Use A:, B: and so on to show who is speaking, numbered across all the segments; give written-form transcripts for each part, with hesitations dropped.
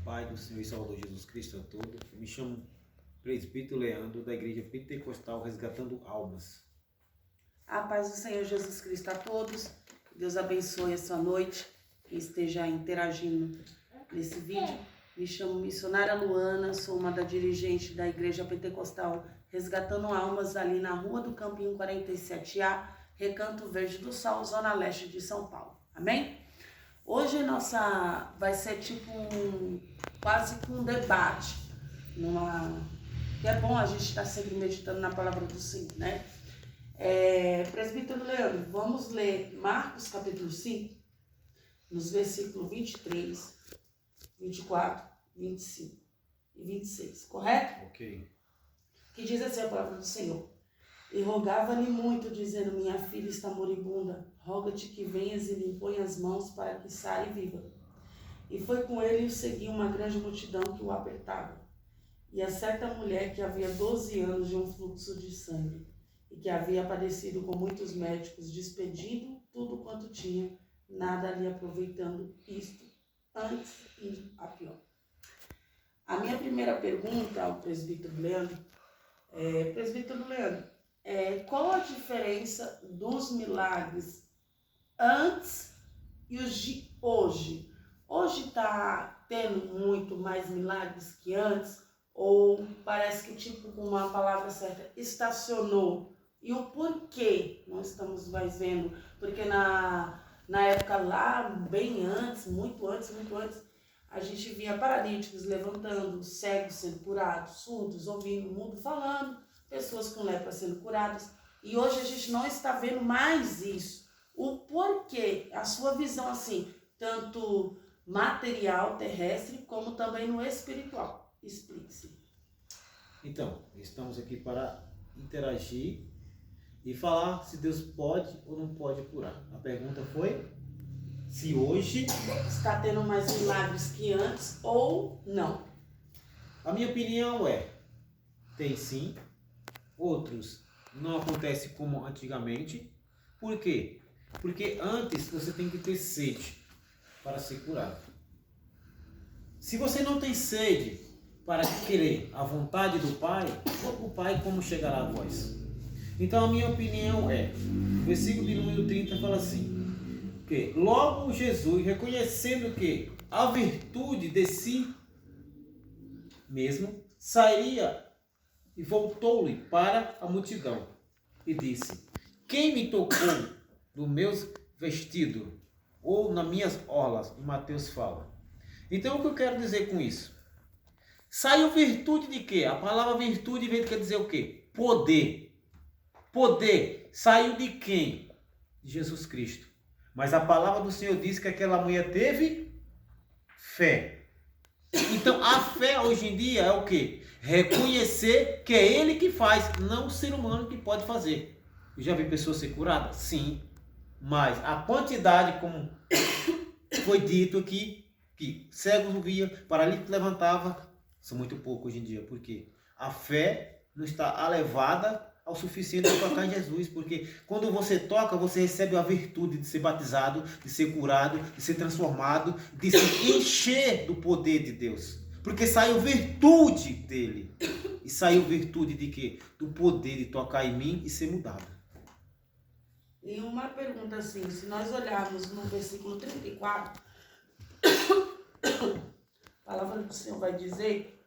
A: Pai do Senhor e Salvador Jesus Cristo a todos. Eu me chamo Presbítero Leandro, da Igreja Pentecostal Resgatando Almas.
B: A paz do Senhor Jesus Cristo a todos. Deus abençoe a sua noite, que esteja interagindo nesse vídeo. Me chamo Missionária Luana, sou uma da dirigente da Igreja Pentecostal Resgatando Almas, ali na Rua do Campinho 47A, Recanto Verde do Sol, Zona Leste de São Paulo. Amém? Hoje vai ser tipo quase que um debate, que é bom a gente estar sempre meditando na palavra do Senhor, né? Presbítero Leandro, vamos ler Marcos capítulo 5, nos versículos 23, 24, 25 e 26, correto?
A: Ok.
B: Que diz assim a palavra do Senhor: E rogava-lhe muito, dizendo: Minha filha está moribunda, roga-te que venhas e lhe impõe as mãos para que saia viva. E foi com ele e o seguia uma grande multidão que o apertava. E a certa mulher que havia 12 anos de um fluxo de sangue, e que havia padecido com muitos médicos, despedindo tudo quanto tinha, nada lhe aproveitando, isto antes indo a pior. A minha primeira pergunta ao presbítero Leandro qual a diferença dos milagres antes e os de hoje? Hoje está tendo muito mais milagres que antes? Ou parece que, tipo, com uma palavra certa, estacionou? E o porquê nós estamos mais vendo? Porque na época lá, bem antes, muito antes, a gente via paralíticos levantando, cegos sendo curados, surdos ouvindo, mudo falando, pessoas com lepra sendo curadas. E hoje a gente não está vendo mais isso. O porquê? A sua visão, assim, tanto material, terrestre, como também no espiritual. Explique-se.
A: Então, estamos aqui para interagir e falar se Deus pode ou não pode curar. A pergunta foi se hoje
B: está tendo mais milagres que antes ou não.
A: A minha opinião é, tem sim, outros não acontece como antigamente. Por quê? Porque antes você tem que ter sede para ser curado. Se você não tem sede para querer a vontade do Pai, o Pai como chegará a vós? Então a minha opinião é, o versículo de número 30 fala assim, que logo Jesus, reconhecendo que a virtude de si mesmo, sairia e voltou-lhe para a multidão e disse: Quem me tocou no meus vestidos ou nas minhas orlas? E Mateus fala. Então o que eu quero dizer com isso? Saiu virtude de quê? A palavra virtude quer dizer o quê? Poder. Poder saiu de quem? De Jesus Cristo. Mas a palavra do Senhor diz que aquela mulher teve fé. Então a fé hoje em dia é o quê? Reconhecer que é Ele que faz, não o ser humano que pode fazer. Eu já vi pessoas ser curadas? Sim. Mas a quantidade, como foi dito aqui, que cegos via, paralítico levantava, são muito poucos hoje em dia. Por quê? A fé não está elevada ao suficiente para tocar em Jesus, porque quando você toca, você recebe a virtude de ser batizado, de ser curado, de ser transformado, de se encher do poder de Deus. Porque saiu virtude dele. E saiu virtude de quê? Do poder de tocar em mim e ser mudado.
B: E uma pergunta assim, se nós olharmos no versículo 34, a palavra do Senhor vai dizer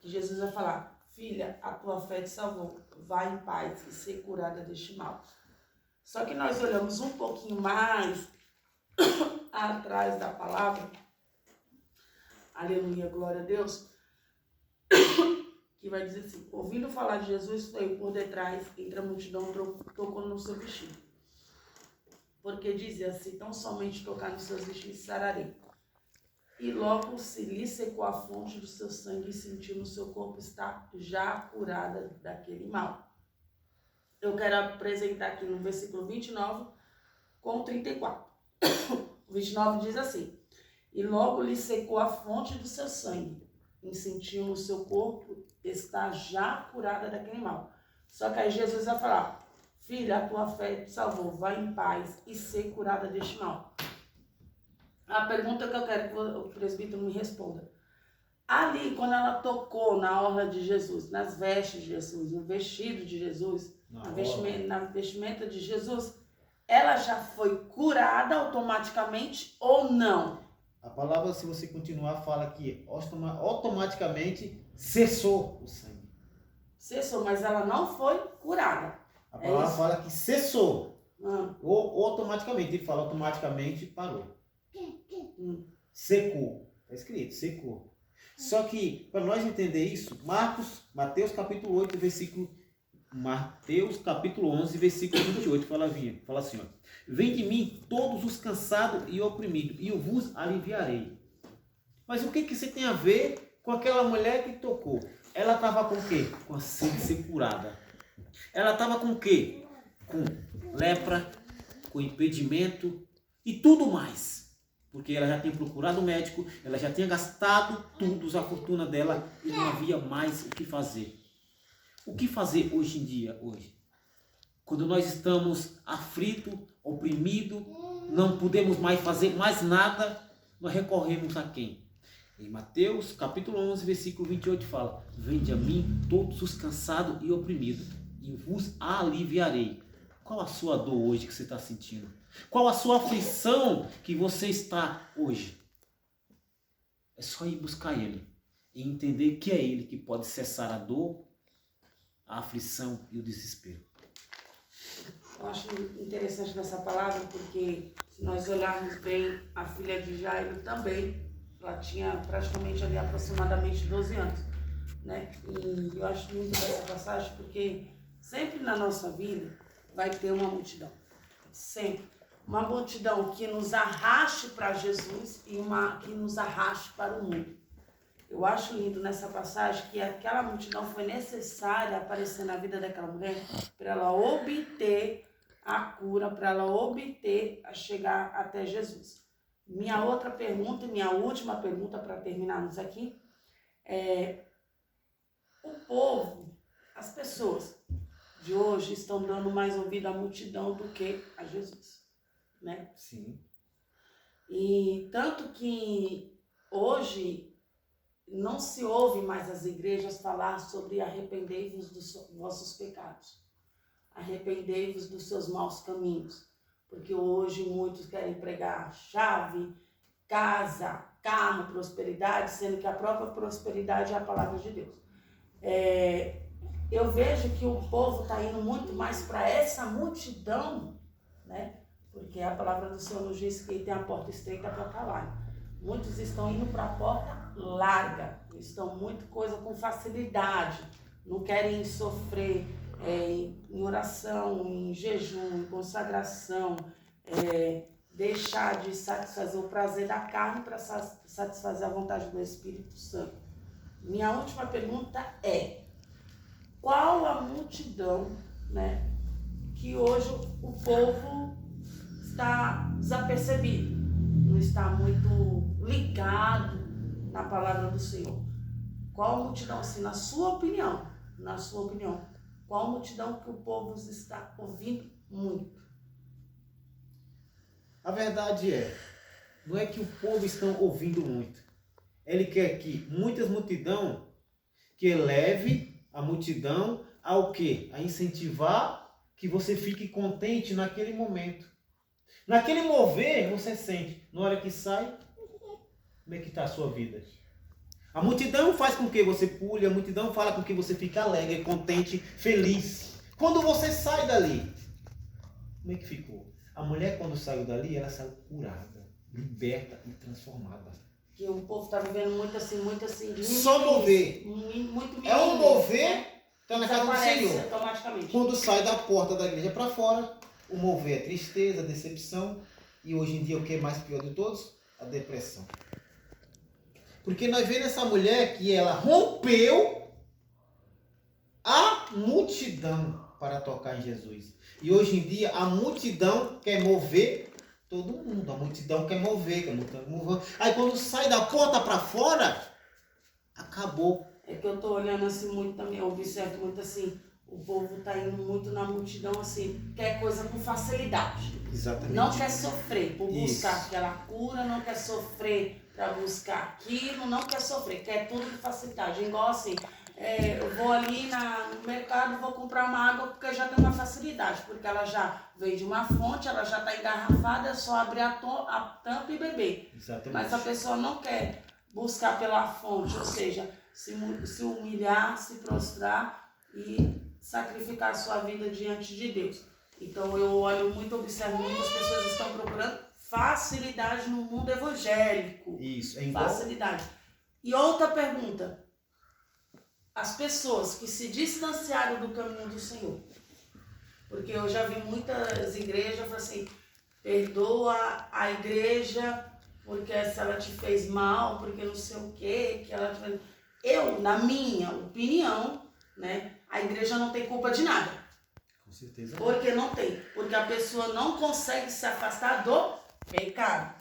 B: que Jesus vai falar: Filha, a tua fé te salvou, vai em paz e ser curada deste mal. Só que nós olhamos um pouquinho mais atrás da palavra, aleluia, glória a Deus, que vai dizer assim: ouvindo falar de Jesus, foi por detrás, entre a multidão, tocou no seu vestido. Porque dizia assim: tão somente tocar nos seus vestidos sararei. E logo se lhe secou a fonte do seu sangue e sentiu no seu corpo estar já curada daquele mal. Eu quero apresentar aqui no versículo 29 com 34. O 29 diz assim: E logo lhe secou a fonte do seu sangue e sentiu no seu corpo estar já curada daquele mal. Só que aí Jesus vai falar: Filha, a tua fé te salvou, vai em paz e ser curada deste mal. A pergunta que eu quero que o presbítero me responda. Ali, quando ela tocou na orla de Jesus, nas vestes de Jesus, no vestido de Jesus, na vestimenta de Jesus, ela já foi curada automaticamente ou não?
A: A palavra, se você continuar, fala que automaticamente cessou o sangue.
B: Cessou, mas ela não foi curada.
A: A palavra fala que cessou. Ou automaticamente. Ele fala automaticamente parou. Secou. Está escrito, secou. Só que, para nós entender isso, Mateus capítulo 8, Mateus capítulo 11, versículo 28, fala assim, ó. Vem de mim todos os cansados e oprimidos, e eu vos aliviarei. Mas o que você tem a ver com aquela mulher que tocou? Ela estava com o quê? Com a sede de ser curada. Ela estava com o quê? Com lepra, com impedimento e tudo mais. Porque ela já tinha procurado o médico, ela já tinha gastado tudo, a fortuna dela, e não havia mais o que fazer. O que fazer hoje em dia, hoje? Quando nós estamos aflitos, oprimidos, não podemos mais fazer mais nada, nós recorremos a quem? Em Mateus capítulo 11, versículo 28 fala: Vinde a mim todos os cansados e oprimidos, e vos aliviarei. Qual a sua dor hoje que você está sentindo? Qual a sua aflição que você está hoje? É só ir buscar Ele e entender que é Ele que pode cessar a dor, a aflição e o desespero.
B: Eu acho interessante nessa palavra porque, se nós olharmos bem, a filha de Jairo também, ela tinha praticamente ali aproximadamente 12 anos, né? E eu acho lindo essa passagem porque sempre na nossa vida vai ter uma multidão. Sempre. Uma multidão que nos arraste para Jesus e uma que nos arraste para o mundo. Eu acho lindo nessa passagem que aquela multidão foi necessária aparecer na vida daquela mulher para ela obter a cura, para ela obter a chegar até Jesus. Minha outra pergunta e minha última pergunta para terminarmos aqui é: o povo, as pessoas de hoje estão dando mais ouvido à multidão do que a Jesus, né?
A: Sim.
B: E tanto que hoje não se ouve mais as igrejas falar sobre arrependei-vos dos vossos pecados, arrependei-vos dos seus maus caminhos, porque hoje muitos querem pregar chave, casa, carro, prosperidade, sendo que a própria prosperidade é a palavra de Deus. Eu vejo que o povo está indo muito mais para essa multidão, né? Porque a palavra do Senhor nos diz que tem a porta estreita para calar. Muitos estão indo para a porta larga, estão muito coisa com facilidade, não querem sofrer em oração, em jejum, em consagração, deixar de satisfazer o prazer da carne para satisfazer a vontade do Espírito Santo. Minha última pergunta é: qual a multidão, né, que hoje o povo está desapercebido, não está muito ligado na palavra do Senhor? Qual a multidão, assim, na sua opinião, qual a multidão que o povo está ouvindo muito?
A: A verdade não é que o povo está ouvindo muito. Ele quer que muitas multidão que eleve a multidão ao quê? A incentivar que você fique contente naquele momento. Naquele mover, você sente. Na hora que sai, como é que está a sua vida? A multidão faz com que você pule, a multidão fala com que você fique alegre, contente, feliz. Quando você sai dali, como é que ficou? A mulher, quando saiu dali, ela saiu curada, liberta e transformada.
B: Que o povo está vivendo muito assim,
A: só mover.
B: Muito
A: é um mover, está na casa do Senhor.
B: Automaticamente.
A: Quando sai da porta da igreja para fora, o mover é tristeza, decepção. E hoje em dia, o que é mais pior de todos? A depressão. Porque nós vemos essa mulher que ela rompeu a multidão para tocar em Jesus. E hoje em dia, a multidão quer mover todo mundo. A multidão quer mover, Aí quando sai da porta para fora, acabou.
B: É que eu estou olhando assim muito também, eu observo muito assim, O povo está indo muito na multidão, assim, quer coisa com facilidade.
A: Exatamente.
B: Não quer sofrer por buscar
A: Isso.
B: aquela cura, não quer sofrer para buscar aquilo, não quer sofrer, quer tudo com facilidade. Igual assim, eu vou ali no mercado, vou comprar uma água porque já tem uma facilidade, porque ela já vem de uma fonte, ela já está engarrafada, é só abrir a tampa e beber.
A: Exatamente.
B: Mas a pessoa não quer buscar pela fonte, ou seja, se humilhar, se prostrar e sacrificar a sua vida diante de Deus. Então eu olho muito, observo muito, as pessoas estão procurando facilidade no mundo evangélico.
A: Isso, é igual.
B: Facilidade. E outra pergunta. As pessoas que se distanciaram do caminho do Senhor. Porque eu já vi muitas igrejas falando assim, perdoa a igreja porque se ela te fez mal, porque não sei o quê, que ela te fez... Eu, na minha opinião, né, a igreja não tem culpa de nada.
A: Com certeza.
B: Porque não tem. Porque a pessoa não consegue se afastar do pecado.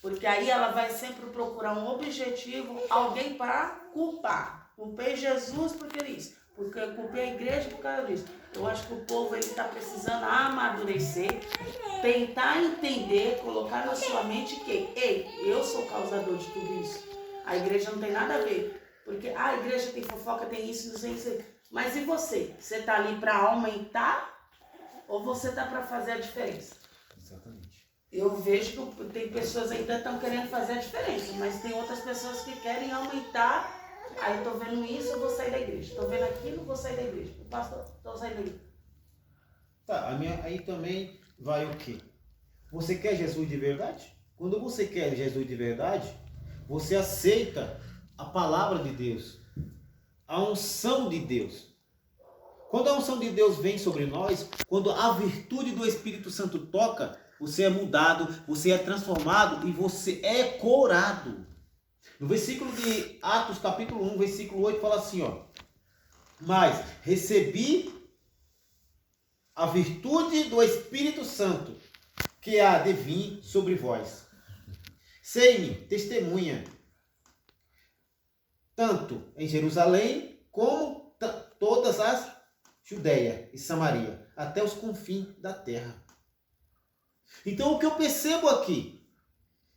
B: Porque aí ela vai sempre procurar um objetivo, alguém para culpar. Culpei Jesus porque isso. Porque eu culpei a igreja por causa disso. Eu acho que o povo está precisando amadurecer, tentar entender, colocar na sua mente que, ei, eu sou causador de tudo isso. A igreja não tem nada a ver. Porque a igreja tem fofoca, tem isso, não sei o que. Mas e você? Você está ali para aumentar ou você está para fazer a diferença?
A: Exatamente.
B: Eu vejo que tem pessoas que ainda estão querendo fazer a diferença, mas tem outras pessoas que querem aumentar. Aí eu tô vendo isso, eu vou sair da igreja. Tô vendo aquilo, vou sair da igreja. O pastor, tô saindo da igreja.
A: Tá, aí também vai o quê? Você quer Jesus de verdade? Quando você quer Jesus de verdade, você aceita a palavra de Deus, a unção de Deus. Quando a unção de Deus vem sobre nós, quando a virtude do Espírito Santo toca, você é mudado, você é transformado e você é curado. No versículo de Atos, capítulo 1, versículo 8, fala assim, ó. Mas recebi a virtude do Espírito Santo, que há de vir sobre vós. Sei-me testemunha, tanto em Jerusalém, como todas as Judeia e Samaria, até os confins da terra. Então o que eu percebo aqui,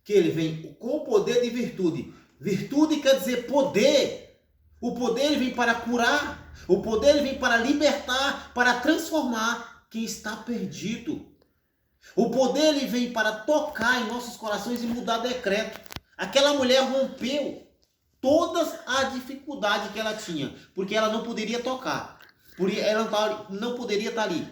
A: que ele vem com o poder de virtude. Virtude quer dizer poder. O poder ele vem para curar. O poder ele vem para libertar, para transformar quem está perdido. O poder ele vem para tocar em nossos corações e mudar decreto. Aquela mulher rompeu todas as dificuldades que ela tinha, porque ela não poderia tocar. Porque ela não poderia estar ali.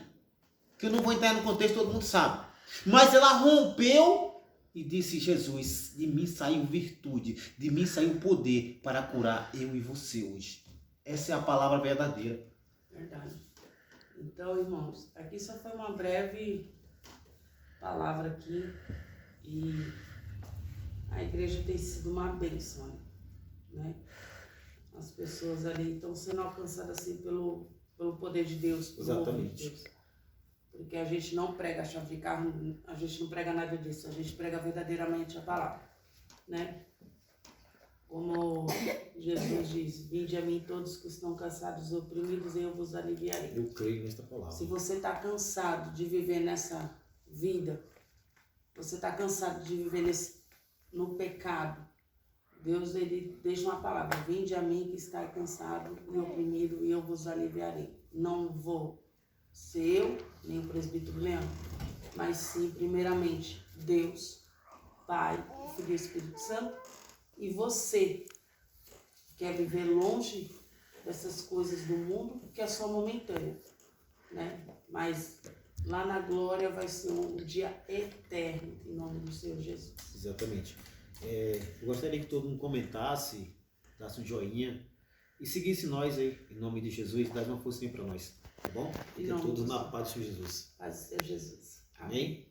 A: Que eu não vou entrar no contexto, todo mundo sabe. Mas ela rompeu e disse, Jesus, de mim saiu virtude, de mim saiu poder para curar eu e você hoje. Essa é a palavra verdadeira.
B: Verdade. Então, irmãos, aqui só foi uma breve palavra aqui e a igreja tem sido uma bênção, né? As pessoas ali estão sendo alcançadas assim pelo poder de Deus, pelo
A: Exatamente.
B: de Deus. Porque a gente não prega chave de carro, a gente não prega nada disso, a gente prega verdadeiramente a palavra, né? Como Jesus diz, vinde a mim todos que estão cansados e oprimidos e eu vos aliviarei.
A: Eu creio nesta palavra.
B: Se você está cansado de viver nessa vida, você está cansado de viver no pecado, Deus ele deixa uma palavra, vinde a mim que está cansado e oprimido e eu vos aliviarei. Não vou ser eu, nem o presbítero Leão, mas sim, primeiramente, Deus, Pai, Filho e Espírito Santo, e você quer viver longe dessas coisas do mundo, que é só momentâneo, né? Mas lá na glória vai ser um dia eterno, em nome do Senhor Jesus.
A: Exatamente. Eu gostaria que todo mundo comentasse, dasse um joinha e seguisse nós aí, em nome de Jesus, dá uma forcinha para nós, tá bom? Fiquem todos na paz do Senhor Jesus.
B: Paz do Senhor Jesus.
A: Amém?